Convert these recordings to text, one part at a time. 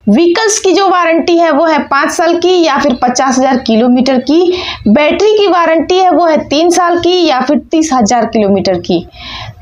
Vehicles की जो warranty है वो है 5 साल की या फिर 50,000 किलोमीटर की। बैटरी की वारंटी है वो है 3 साल की या फिर 30,000 किलोमीटर की।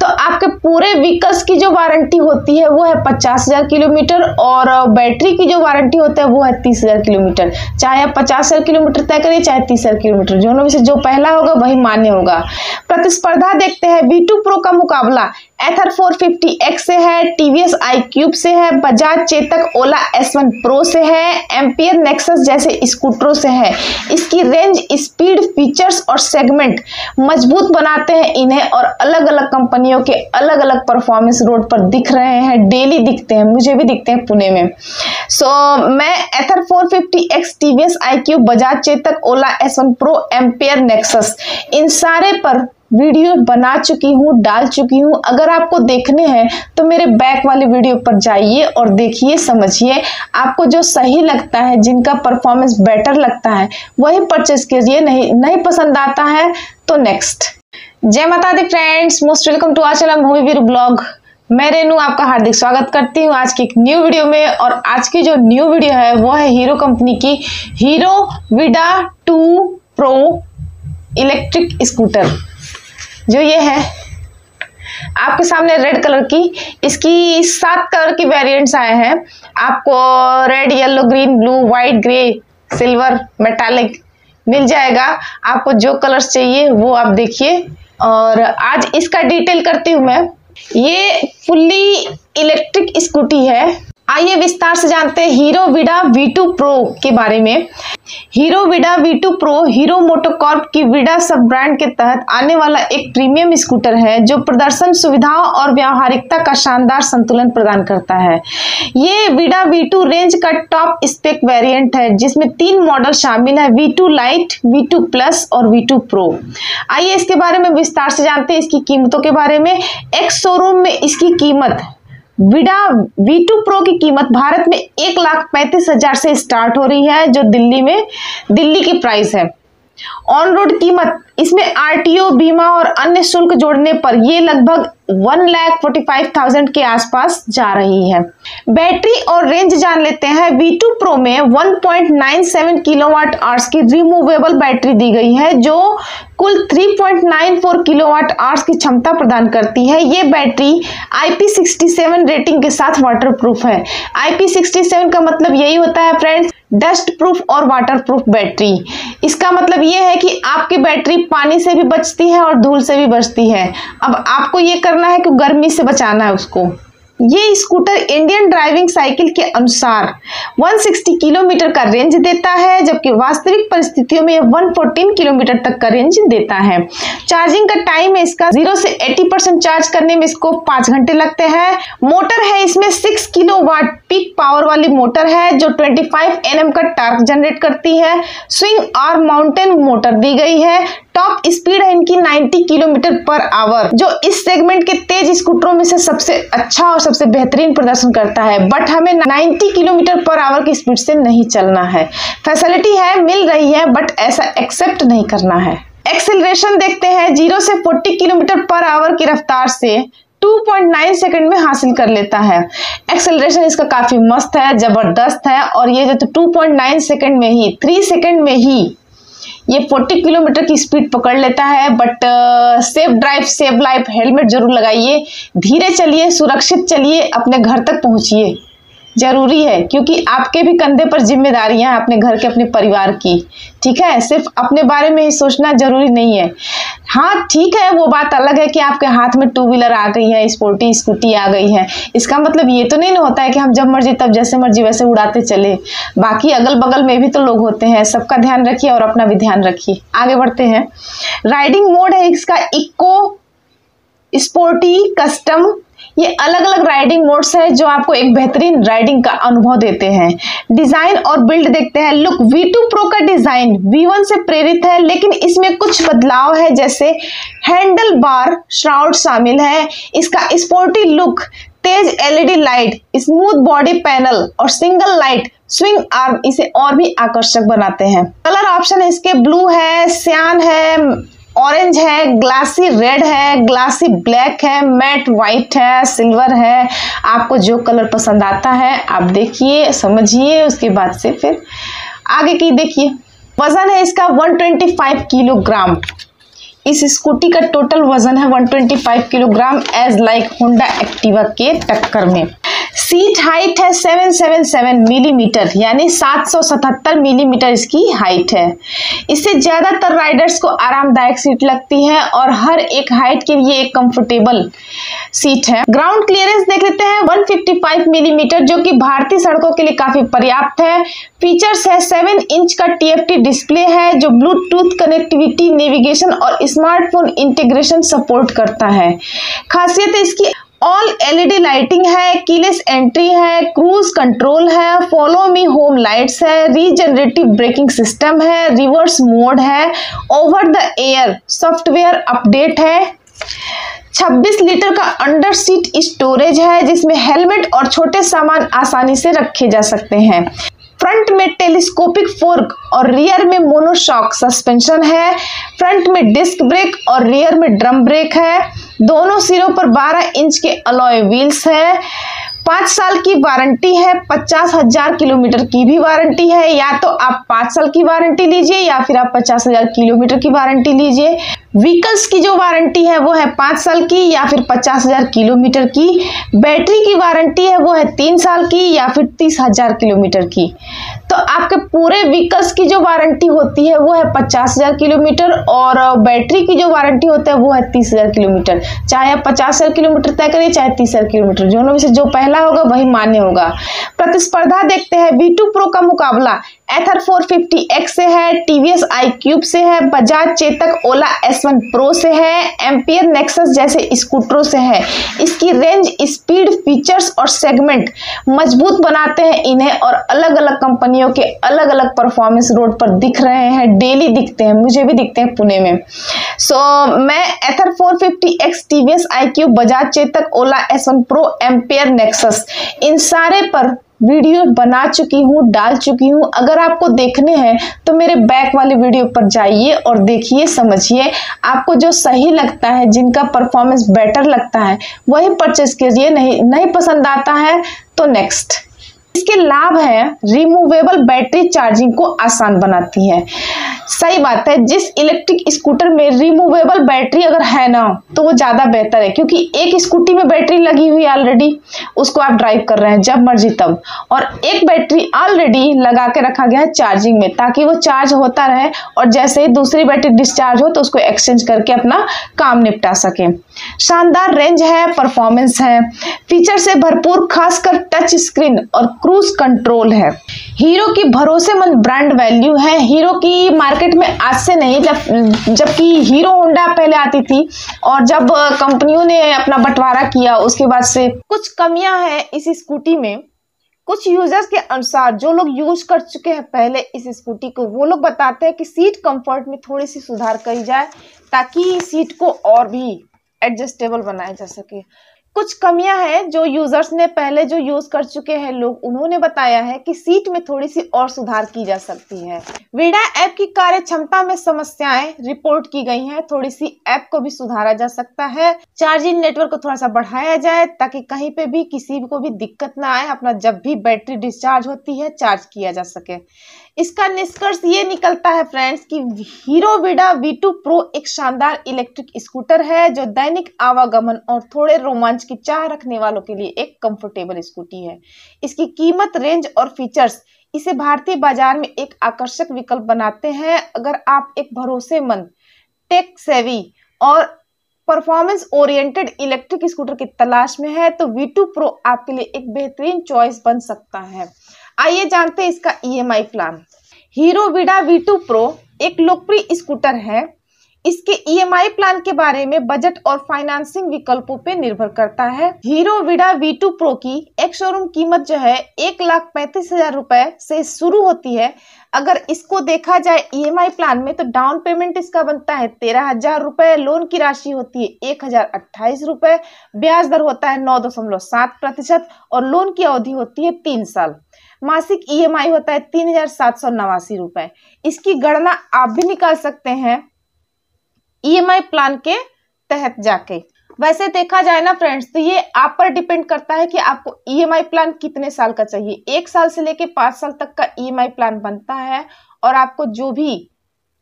तो आपके पूरे व्हीकल्स की जो वारंटी होती है वो है 50,000 किलोमीटर और बैटरी की जो वारंटी होता है वो है 30,000 किलोमीटर। चाहे आप 50,000 किलोमीटर तय करिए चाहे 30,000 किलोमीटर, दोनों में से जो पहला होगा वही मान्य होगा। प्रतिस्पर्धा देखते हैं। V2 Pro का मुकाबला एथर 450X से है, टीवीएस iQube से है, बजाज चेतक ओला S1 Pro से है, एम्पियर नेक्सस जैसे स्कूटरों से है। इसकी रेंज, स्पीड, फीचर्स और सेगमेंट मजबूत बनाते हैं इन्हें और अलग अलग कंपनियों के अलग अलग परफॉर्मेंस रोड पर दिख रहे हैं, डेली दिखते हैं, मुझे भी दिखते हैं पुणे में। मैं Ather 450X, TVS iQube, Bajaj Chetak Ola S1 Pro, Ampere Nexus इन सारे पर वीडियो बना चुकी हूँ, डाल चुकी हूँ। अगर आपको देखने हैं तो मेरे बैक वाली वीडियो पर जाइए और देखिए, समझिए, आपको जो सही लगता है, जिनका परफॉर्मेंस बेटर लगता है वही परचेस कीजिए। नहीं पसंद आता है तो नेक्स्ट। जय माता दी friends, most welcome to our channel movie Veeru blog. मैं रेनू आपका हार्दिक स्वागत करती हूँ आज की एक न्यू वीडियो में। और आज की जो न्यू वीडियो है वो है हीरो कंपनी की हीरो विडा 2 प्रो इलेक्ट्रिक स्कूटर। जो ये है आपके सामने रेड कलर की, इसकी 7 कलर की वेरिएंट्स आए हैं। आपको red, yellow, green, blue, white, grey, silver, metallic मिल जाएगा। आपको जो कलर्स चाहिए वो आप देखिए। और आज इसका डिटेल करती हूँ मैं। ये फुल्ली इलेक्ट्रिक स्कूटी है। आइए विस्तार से जानते हैं हीरो विडा V2 Pro के बारे में। हीरो विडा V2 Pro हीरो मोटोकॉर्प की विडा सब ब्रांड के तहत आने वाला एक प्रीमियम स्कूटर है जो प्रदर्शन, सुविधाओं और व्यावहारिकता का शानदार संतुलन प्रदान करता है। ये विडा V2 रेंज का टॉप स्पेक वेरिएंट है जिसमें 3 मॉडल शामिल है, V2 लाइट, V2 प्लस और V2 Pro। आइए इसके बारे में विस्तार से जानते हैं, इसकी कीमतों के बारे में। एक्स शोरूम में इसकी कीमत, विडा V2 Pro की कीमत भारत में 1,35,000 से स्टार्ट हो रही है, जो दिल्ली की प्राइस है। ऑन रोड कीमत इसमें RTO, बीमा और अन्य शुल्क जोड़ने पर ये लगभग 1,45,000 के आसपास जा रही है। बैटरी और रेंज जान लेते हैं। V2 Pro में 1.97 किलोवाट आवर्स की रिमूवेबल बैटरी दी गई है जो कुल 3.94 किलोवाट आवर्स की क्षमता प्रदान करती है। ये बैटरी IP67 रेटिंग के साथ वाटरप्रूफ है। IP67 का मतलब यही होता है फ्रेंड्स, डस्ट प्रूफ और वाटर प्रूफ बैटरी। इसका मतलब ये है कि आपकी बैटरी पानी से भी बचती है और धूल से भी बचती है। अब आपको ये करना है कि गर्मी से बचाना है उसको। ये स्कूटर इंडियन ड्राइविंग साइकिल के अनुसार 160 किलोमीटर का रेंज देता है, जबकि वास्तविक परिस्थितियों में 114 किलोमीटर तक का रेंज देता है। चार्जिंग का टाइम है इसका 0 से 80% चार्ज करने में इसको 5 घंटे लगते हैं। मोटर है इसमें 6 किलोवाट पीक पावर वाली मोटर है जो 25 Nm का टॉर्क जनरेट करती है। स्विंग आर्म माउंटेन मोटर दी गई है। टॉप स्पीड है इनकी 90 किलोमीटर पर आवर, जो इस सेगमेंट के तेज स्कूटरों में से सबसे अच्छा और सबसे बेहतरीन प्रदर्शन करता है। बट हमें 90 किलोमीटर पर आवर की स्पीड से नहीं चलना है। फैसिलिटी है, मिल रही है, बट ऐसा एक्सेप्ट नहीं करना है। एक्सेलरेशन देखते हैं। 0 से 40 किलोमीटर पर आवर की रफ्तार से 2.9 सेकंड में हासिल कर लेता है। एक्सेलरेशन इसका काफी मस्त है, जबरदस्त है। और ये जो 2.9 सेकंड में ही, 3 सेकंड में ही ये 40 किलोमीटर की स्पीड पकड़ लेता है। But safe drive, safe life, helmet जरूर लगाइए, धीरे चलिए, सुरक्षित चलिए, अपने घर तक पहुंचिए। जरूरी है क्योंकि आपके भी कंधे पर जिम्मेदारियां हैं अपने घर के, अपने परिवार की। ठीक है, सिर्फ अपने बारे में ही सोचना जरूरी नहीं है। हाँ ठीक है, वो बात अलग है कि आपके हाथ में 2 व्हीलर आ गई है, स्पोर्टी स्कूटी आ गई है। इसका मतलब ये तो नहीं होता है कि हम जब मर्जी तब जैसे मर्जी वैसे उड़ाते चले। बाकी अगल बगल में भी तो लोग होते हैं, सबका ध्यान रखिए और अपना भी ध्यान रखिए। आगे बढ़ते हैं। राइडिंग मोड है इसका इको, स्पोर्टी, कस्टम। ये अलग अलग राइडिंग मोड्स है जो आपको एक बेहतरीन राइडिंग का अनुभव देते हैं। डिजाइन और बिल्ड देखते हैं। लुक, V2 Pro का डिजाइन V1 से प्रेरित है, लेकिन इसमें कुछ बदलाव है, जैसे हैंडल बार श्राउड शामिल है। इसका स्पोर्टी लुक, तेज LED light, smooth body panel और सिंगल लाइट स्विंग आर्म इसे और भी आकर्षक बनाते हैं। कलर ऑप्शन इसके ब्लू है, सियान है, ऑरेंज है, ग्लासी रेड है, ग्लासी ब्लैक है, मैट वाइट है, सिल्वर है। आपको जो कलर पसंद आता है आप देखिए, समझिए, उसके बाद से फिर आगे की देखिए। वजन है इसका 125 किलोग्राम। इस स्कूटी का टोटल वजन है 125 kilogram as like Honda Activa के टक्कर में। सीट हाइट है 777 मिलीमीटर, यानी 777 मिलीमीटर इसकी हाइट है। इससे ज्यादातर राइडर्स को आरामदायक सीट लगती है और हर एक हाइट के लिए एक कंफर्टेबल सीट है। ग्राउंड क्लियरेंस देख लेते हैं 155 मिलीमीटर, जो कि भारतीय सड़कों के लिए काफी पर्याप्त है। फीचर्स है 7 इंच का TFT डिस्प्ले है जो ब्लूटूथ कनेक्टिविटी, नेविगेशन और स्मार्टफोन इंटीग्रेशन सपोर्ट करता है। खासियत इसकी ऑल LED लाइटिंग है, कीलेस एंट्री है, क्रूज कंट्रोल है, फॉलो मी होम लाइट्स है, रीजनरेटिव ब्रेकिंग सिस्टम है, रिवर्स मोड है, over the air software update है। 26 लीटर का अंडर सीट स्टोरेज है जिसमें हेलमेट और छोटे सामान आसानी से रखे जा सकते हैं। फ्रंट में टेलीस्कोपिक फोर्क और रियर में मोनोशॉक सस्पेंशन है। फ्रंट में डिस्क ब्रेक और रियर में ड्रम ब्रेक है। दोनों सिरों पर 12 इंच के अलॉय व्हील्स है। 5 साल की वारंटी है, 50,000 किलोमीटर की भी वारंटी है। या तो आप 5 साल की वारंटी लीजिए या फिर आप 50,000 किलोमीटर की वारंटी लीजिए। व्हीकल्स की जो वारंटी है वो है 5 साल की या फिर 50,000 किलोमीटर की। बैटरी की वारंटी है वो है 3 साल की या फिर 30,000 किलोमीटर की। तो आपके पूरे व्हीकल्स की जो वारंटी होती है वो है 50,000 किलोमीटर और बैटरी की जो वारंटी होता है वो है 30,000 किलोमीटर। चाहे आप 50,000 किलोमीटर तय करिए चाहे 30,000 किलोमीटर, दोनों में से जो पहला होगा वही मान्य होगा। प्रतिस्पर्धा देखते हैं। V2 Pro का मुकाबला एथर 450X से है, TVS iQube से है, बजाज चेतक ओला S1 Pro से है, एम्पियर नेक्सस जैसे स्कूटरों से है। इसकी रेंज, स्पीड, फीचर्स और सेगमेंट मजबूत बनाते हैं इन्हें और अलग अलग कंपनियों के अलग अलग परफॉर्मेंस रोड पर दिख रहे हैं, डेली दिखते हैं, मुझे भी दिखते हैं पुणे में। मैं Ather 450X, TVS iQube, Bajaj Chetak Ola S1 Pro, Ampere Nexus, इन सारे पर वीडियो बना चुकी हूँ, डाल चुकी हूँ। अगर आपको देखने हैं तो मेरे बैक वाले वीडियो पर जाइए और देखिए, समझिए, आपको जो सही लगता है, जिनका परफॉर्मेंस बेटर लगता है वही परचेस कीजिए। नहीं पसंद आता है तो नेक्स्ट। इसके लाभ है, रिमूवेबल बैटरी चार्जिंग को आसान बनाती है। सही बात है, जिस इलेक्ट्रिक स्कूटर में रिमूवेबल बैटरी अगर है ना तो वो ज़्यादा बेहतर है, क्योंकि एक स्कूटी में बैटरी लगी हुई है ऑलरेडी, उसको आप ड्राइव कर रहे हैं जब मर्जी तब, और एक बैटरी ऑलरेडी लगा के रखा गया है चार्जिंग में ताकि वो चार्ज होता रहे और जैसे ही दूसरी बैटरी डिस्चार्ज हो तो उसको एक्सचेंज करके अपना काम निपटा सके। शानदार रेंज है, परफॉर्मेंस है, फीचर से भरपूर, खासकर टच स्क्रीन और क्रूज कंट्रोल है। हीरो की भरोसेमंद ब्रांड वैल्यू है। हीरो की मार्केट में आज से नहीं, जबकि हीरो होंडा पहले आती थी और जब कंपनियों ने अपना बंटवारा किया उसके बाद से कुछ कमियां हैं इस स्कूटी में। कुछ यूजर्स के अनुसार, जो लोग यूज कर चुके हैं पहले इस स्कूटी को, वो लोग बताते हैं कि सीट कंफर्ट में थोड़ी सी सुधार करी जाए ताकि सीट को और भी एडजस्टेबल बनाया जा सके। कुछ कमियां हैं जो यूजर्स ने पहले जो यूज कर चुके हैं लोग, उन्होंने बताया है कि सीट में थोड़ी सी और सुधार की जा सकती है। वीडा ऐप की कार्य क्षमता में समस्याएं रिपोर्ट की गई हैं, थोड़ी सी ऐप को भी सुधारा जा सकता है। चार्जिंग नेटवर्क को थोड़ा सा बढ़ाया जाए ताकि कहीं पे भी किसी को भी दिक्कत ना आए, अपना जब भी बैटरी डिस्चार्ज होती है चार्ज किया जा सके। इसका निष्कर्ष ये निकलता है फ्रेंड्स कि हीरो वीडा V2 Pro एक शानदार इलेक्ट्रिक स्कूटर है जो दैनिक आवागमन और थोड़े रोमांच की चाह रखने वालों के लिए एक कंफर्टेबल स्कूटी है। इसकी कीमत, रेंज और फीचर्स इसे भारतीय बाजार में एक आकर्षक विकल्प बनाते हैं। अगर आप एक भरोसेमंद, टेक सेवी और परफॉर्मेंस ओरिएंटेड इलेक्ट्रिक स्कूटर की तलाश में है तो V2 Pro आपके लिए एक बेहतरीन चॉइस बन सकता है। आइए जानते हैं इसका EMI plan. Hero Vida V2 Pro एक लोकप्रिय स्कूटर है। इसके EMI प्लान के बारे में बजट और फाइनेंसिंग विकल्पों पे निर्भर करता है। हीरो वीडा V2 Pro की एक शोरूम कीमत जो है 1,35,000 रुपए से शुरू होती है। अगर इसको देखा जाए EMI प्लान में तो डाउन पेमेंट इसका बनता है 13,000 रुपए, लोन की राशि होती है 1,028 रुपए, ब्याज दर होता है 9.7% और लोन की अवधि होती है 3 साल। मासिक EMI होता है 3,789 रुपए। इसकी गणना आप भी निकाल सकते हैं। ईएमआई प्लान के तहत जाके। वैसे देखा जाए ना फ्रेंड्स, तो ये आप पर डिपेंड करता है कि आपको ईएमआई प्लान कितने साल का चाहिए। 1 साल से लेके 5 साल तक का ईएमआई प्लान बनता है, और आपको जो भी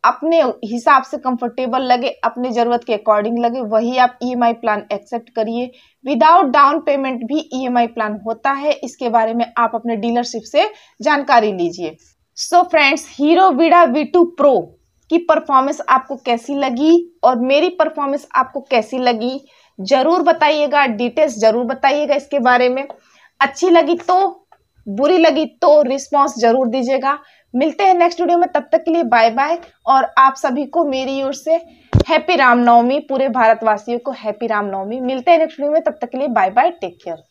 अपने हिसाब से कंफर्टेबल लगे, अपने जरूरत के अकॉर्डिंग लगे, वही आप ईएमआई प्लान एक्सेप्ट करिए। विदाउट डाउन पेमेंट भी ईएमआई प्लान होता है, इसके बारे में आप अपने डीलरशिप से जानकारी लीजिए। So friends, hero Vida V2 Pro की परफॉर्मेंस आपको कैसी लगी और मेरी परफॉर्मेंस आपको कैसी लगी जरूर बताइएगा, डिटेल्स जरूर बताइएगा इसके बारे में। अच्छी लगी तो, बुरी लगी तो रिस्पॉन्स जरूर दीजिएगा। मिलते हैं नेक्स्ट वीडियो में, तब तक के लिए बाय बाय। और आप सभी को मेरी ओर से हैप्पी रामनवमी, पूरे भारतवासियों को हैप्पी रामनवमी। मिलते हैं नेक्स्ट वीडियो में, तब तक के लिए बाय बाय, टेक केयर।